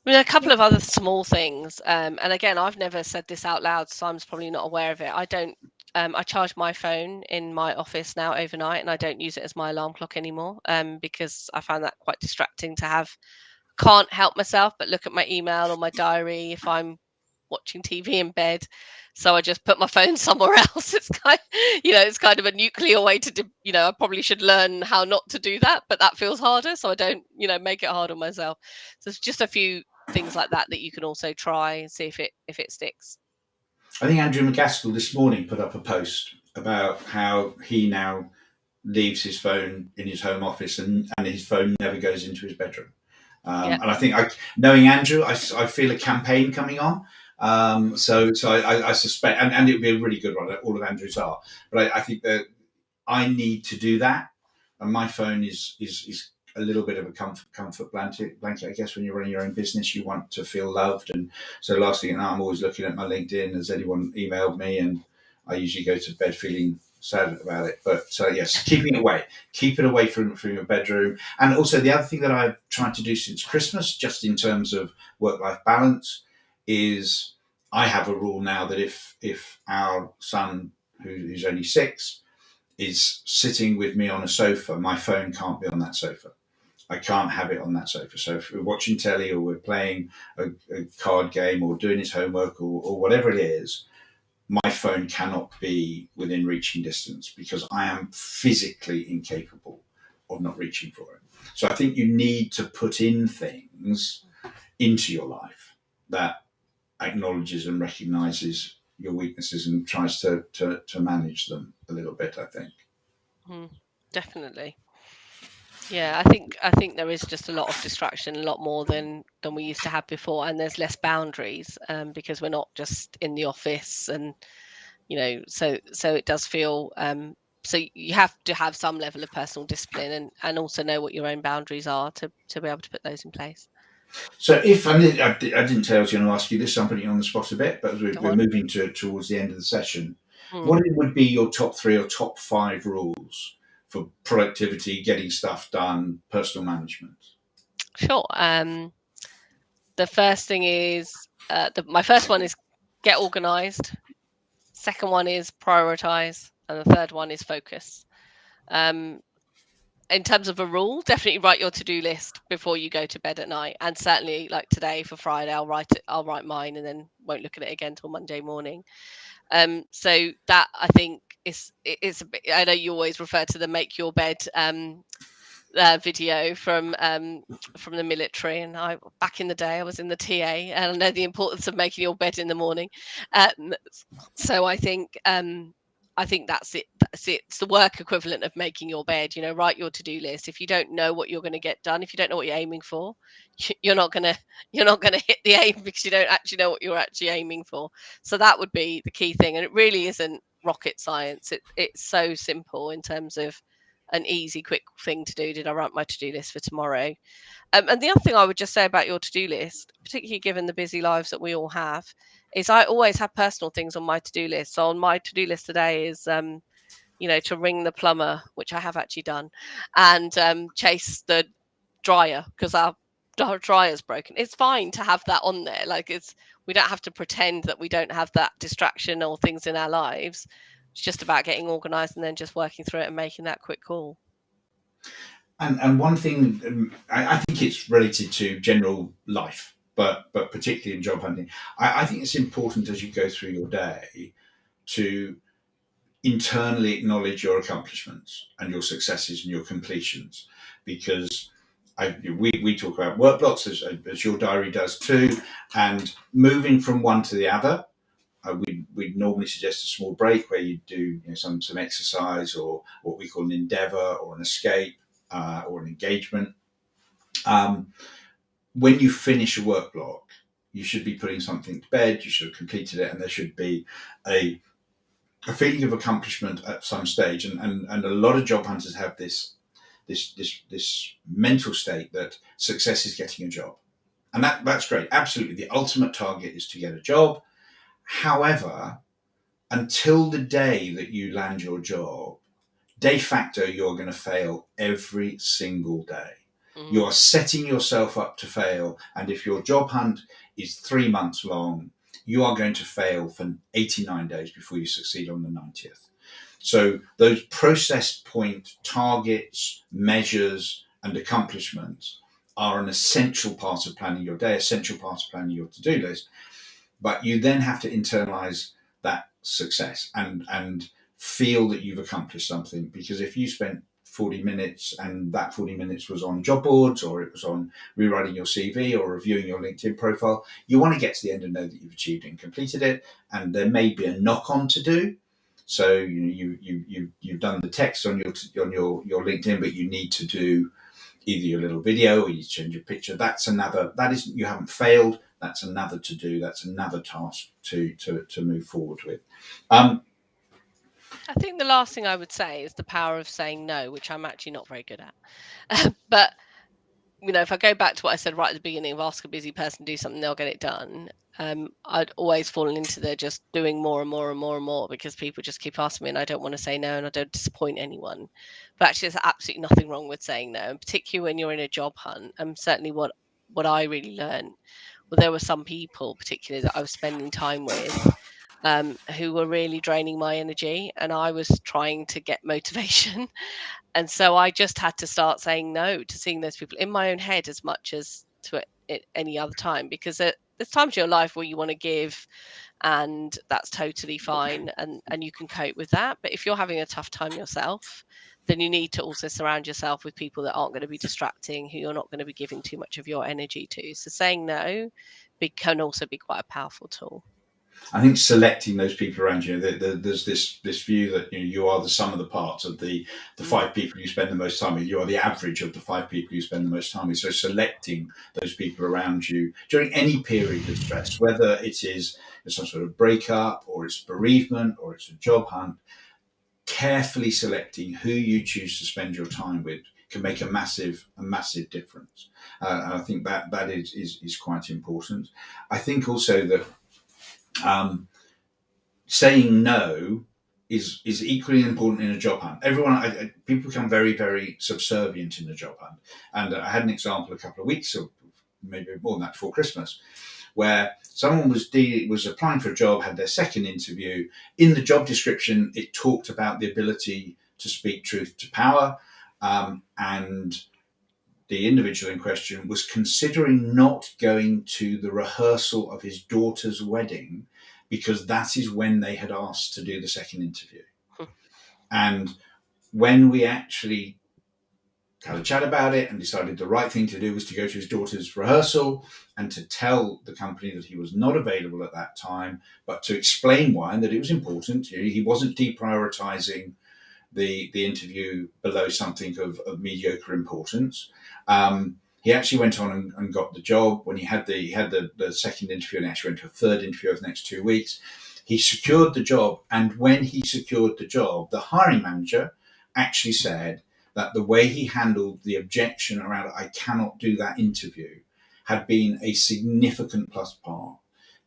[SPEAKER 2] I mean, a couple of other small things, and again, I've never said this out loud, so I'm probably not aware of it. I don't. I charge my phone in my office now overnight, and I don't use it as my alarm clock anymore, because I find that quite distracting to have. Can't help myself but look at my email or my diary if I'm watching TV in bed. So I just put my phone somewhere else. It's kind of a nuclear way to I probably should learn how not to do that, but that feels harder, so I don't make it hard on myself. So it's just a few things like that you can also try and see if it sticks.
[SPEAKER 1] I think Andrew MacAskill this morning put up a post about how he now leaves his phone in his home office and his phone never goes into his bedroom.
[SPEAKER 2] Yeah.
[SPEAKER 1] And I think, knowing Andrew, I feel a campaign coming on. So I suspect, and it would be a really good one. All of Andrew's are, but I think that I need to do that. And my phone is a little bit of a comfort blanket. I guess when you're running your own business, you want to feel loved. And so last thing at night, I'm always looking at my LinkedIn. Has anyone emailed me? And I usually go to bed feeling sad about it. But yes, keep it away from your bedroom. And also the other thing that I've tried to do since Christmas, just in terms of work-life balance, is I have a rule now that if our son, who's only 6, is sitting with me on a sofa, my phone can't be on that sofa. I can't have it on that sofa. So if we're watching telly or we're playing a card game or doing his homework or whatever it is, my phone cannot be within reaching distance because I am physically incapable of not reaching for it. So I think you need to put in things into your life that acknowledges and recognizes your weaknesses and tries to manage them a little bit, I think.
[SPEAKER 2] Definitely. Yeah, I think there is just a lot of distraction, a lot more than we used to have before, and there's less boundaries because we're not just in the office, and so it does feel so you have to have some level of personal discipline and also know what your own boundaries are to be able to put those in place.
[SPEAKER 1] So if I didn't tell you I was going to ask you this, I'm putting you on the spot a bit, but
[SPEAKER 2] Go
[SPEAKER 1] we're
[SPEAKER 2] on.
[SPEAKER 1] moving towards the end of the session.
[SPEAKER 2] Hmm.
[SPEAKER 1] What would be your top 3 or top 5 rules for productivity, getting stuff done, personal management?
[SPEAKER 2] Sure. The first thing is my first one is get organized. Second one is prioritize, and the third one is focus. In terms of a rule, definitely write your to-do list before you go to bed at night. And certainly, like today for Friday, I'll write mine, and then won't look at it again till Monday morning. So that, I think, it's a bit, I know you always refer to the make your bed video from the military, and back in the day I was in the TA, and I know the importance of making your bed in the morning. So I think that's it. It's the work equivalent of making your bed. Write your to-do list. If you don't know what you're going to get done, if you don't know what you're aiming for, you're not gonna hit the aim, because you don't actually know what you're actually aiming for. So that would be the key thing, and it really isn't rocket science. It's so simple in terms of an easy, quick thing to do. Did I write my to-do list for tomorrow? And the other thing I would just say about your to-do list, particularly given the busy lives that we all have, is I always have personal things on my to-do list. So on my to-do list today is, to ring the plumber, which I have actually done, and chase the dryer because our dryer's broken. It's fine to have that on there. We don't have to pretend that we don't have that distraction or things in our lives. It's just about getting organized and then just working through it and making that quick call.
[SPEAKER 1] And one thing, I think it's related to general life, but particularly in job hunting, I think it's important as you go through your day to internally acknowledge your accomplishments and your successes and your completions, because we talk about work blocks, as your diary does too, and moving from one to the other. We'd normally suggest a small break where you do some exercise, or what we call an endeavour or an escape, or an engagement. When you finish a work block, you should be putting something to bed. You should have completed it, and there should be a feeling of accomplishment at some stage. And a lot of job hunters have this mental state that success is getting a job, and that's great. Absolutely, the ultimate target is to get a job. However, until the day that you land your job, de facto, you're going to fail every single day. You are setting yourself up to fail. And if your job hunt is 3 months long, you are going to fail for 89 days before you succeed on the 90th. So those process point targets, measures, and accomplishments are an essential part of planning your day, essential part of planning your to-do list. But you then have to internalize that success and feel that you've accomplished something. Because if you spent 40 minutes and that 40 minutes was on job boards, or it was on rewriting your CV or reviewing your LinkedIn profile, you want to get to the end and know that you've achieved and completed it. And there may be a knock-on to do. So you've done the text on your LinkedIn, but you need to do either your little video or you change your picture. That isn't, you haven't failed. That's another to do. That's another task to move forward with.
[SPEAKER 2] I think the last thing I would say is the power of saying no, which I'm actually not very good at. But if I go back to what I said right at the beginning of ask a busy person to do something, they'll get it done. I'd always fallen into the just doing more and more and more and more, because people just keep asking me and I don't want to say no and I don't disappoint anyone. But actually, there's absolutely nothing wrong with saying no, and particularly when you're in a job hunt. And certainly what I really learned, well, there were some people particularly that I was spending time with, who were really draining my energy, and I was trying to get motivation. And so I just had to start saying no to seeing those people in my own head as much as to any other time, because there's times in your life where you want to give, and that's totally fine, and you can cope with that. But if you're having a tough time yourself, then you need to also surround yourself with people that aren't going to be distracting, who you're not going to be giving too much of your energy to. So saying no can also be quite a powerful tool.
[SPEAKER 1] I think selecting those people around you, there's this view that you are the sum of the parts of the 5 people you spend the most time with. You are the average of the 5 people you spend the most time with. So selecting those people around you during any period of stress, whether it is some sort of breakup, or it's bereavement, or it's a job hunt, carefully selecting who you choose to spend your time with can make a massive difference. And I think that is quite important. I think also that saying no is equally important in a job hunt. People become very, very subservient in the job hunt. And I had an example a couple of weeks, or maybe more than that, before Christmas, where someone was applying for a job, had their second interview. In the job description, it talked about the ability to speak truth to power, and the individual in question was considering not going to the rehearsal of his daughter's wedding because that is when they had asked to do the second interview. And when we actually had a chat about it and decided the right thing to do was to go to his daughter's rehearsal and to tell the company that he was not available at that time, but to explain why and that it was important. He wasn't deprioritizing the interview below something of mediocre importance. He actually went on and got the job. When he had the second interview and actually went to a third interview over the next 2 weeks, he secured the job. And when he secured the job, the hiring manager actually said that the way he handled the objection around "I cannot do that interview" had been a significant plus part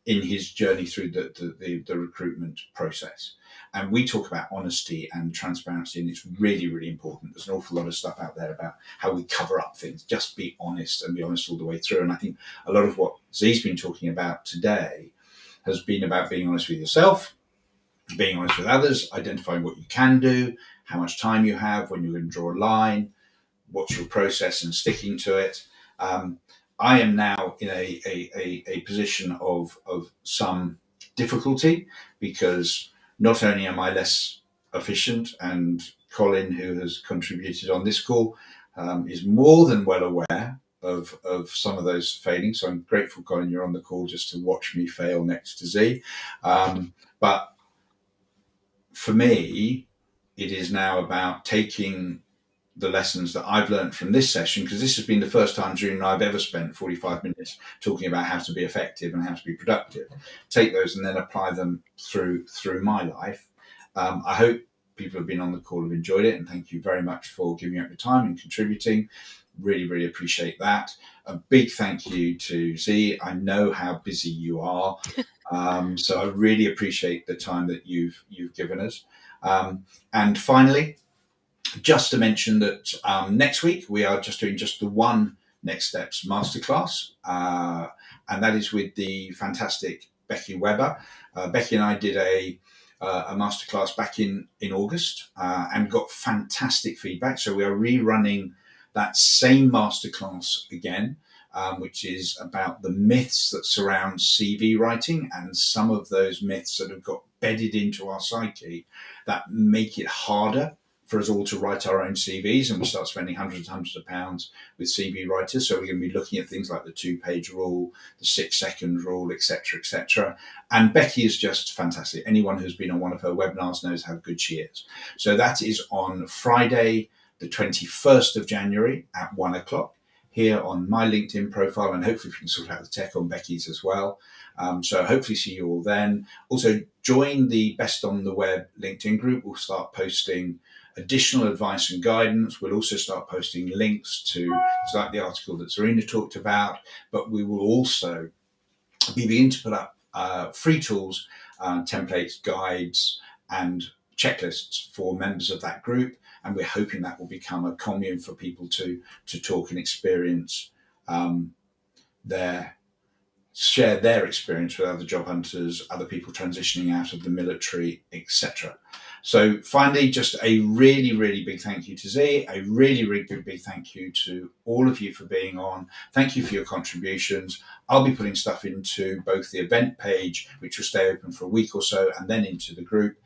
[SPEAKER 1] in his journey through the recruitment process. And we talk about honesty and transparency, and it's really, really important. There's an awful lot of stuff out there about how we cover up things. Just be honest, and be honest all the way through. And I think a lot of what Z's been talking about today has been about being honest with yourself, being honest with others, identifying what you can do, how much time you have, when you're going to draw a line, what's your process, and sticking to it. I am now in a position of some difficulty because not only am I less efficient, and Colin, who has contributed on this call, is more than well aware of some of those failings. So I'm grateful, Colin, you're on the call just to watch me fail next to Z. But for me, it is now about taking the lessons that I've learned from this session, because this has been the first time during I've ever spent 45 minutes talking about how to be effective and how to be productive. Take those and then apply them through my life. I hope people who have been on the call have enjoyed it, and thank you very much for giving up your time and contributing. Really, really appreciate that. A big thank you to Z. I know how busy you are, so I really appreciate the time that you've given us. And finally, just to mention that next week we are just doing just the one Next Steps Masterclass, and that is with the fantastic Becky Webber. Becky and I did a masterclass back in August and got fantastic feedback. So we are rerunning that same masterclass again, which is about the myths that surround CV writing and some of those myths that have got bedded into our psyche that make it harder for us all to write our own CVs, and we start spending hundreds of pounds with CV writers. So we're going to be looking at things like the 2-page rule, the 6-second rule, etc. And Becky is just fantastic. Anyone who's been on one of her webinars knows how good she is. So that is on Friday, the 21st of January at 1:00 here on my LinkedIn profile, and hopefully we can sort out the tech on Becky's as well. So hopefully see you all then. Also join the Best on the Web LinkedIn group. We'll start posting additional advice and guidance. We'll also start posting links to like the article that Zarina talked about, but we will also be beginning to put up free tools, templates, guides, and checklists for members of that group. And we're hoping that will become a commune for people to talk and experience share their experience with other job hunters, other people transitioning out of the military, etc. So finally, just a really, really big thank you to Z, a really, really big thank you to all of you for being on. Thank you for your contributions. I'll be putting stuff into both the event page, which will stay open for a week or so, and then into the group.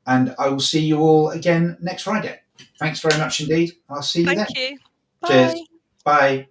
[SPEAKER 1] And I will see you all again next Friday. Thanks very much indeed. I'll see you then.
[SPEAKER 2] Thank you. Bye.
[SPEAKER 1] Cheers. Bye.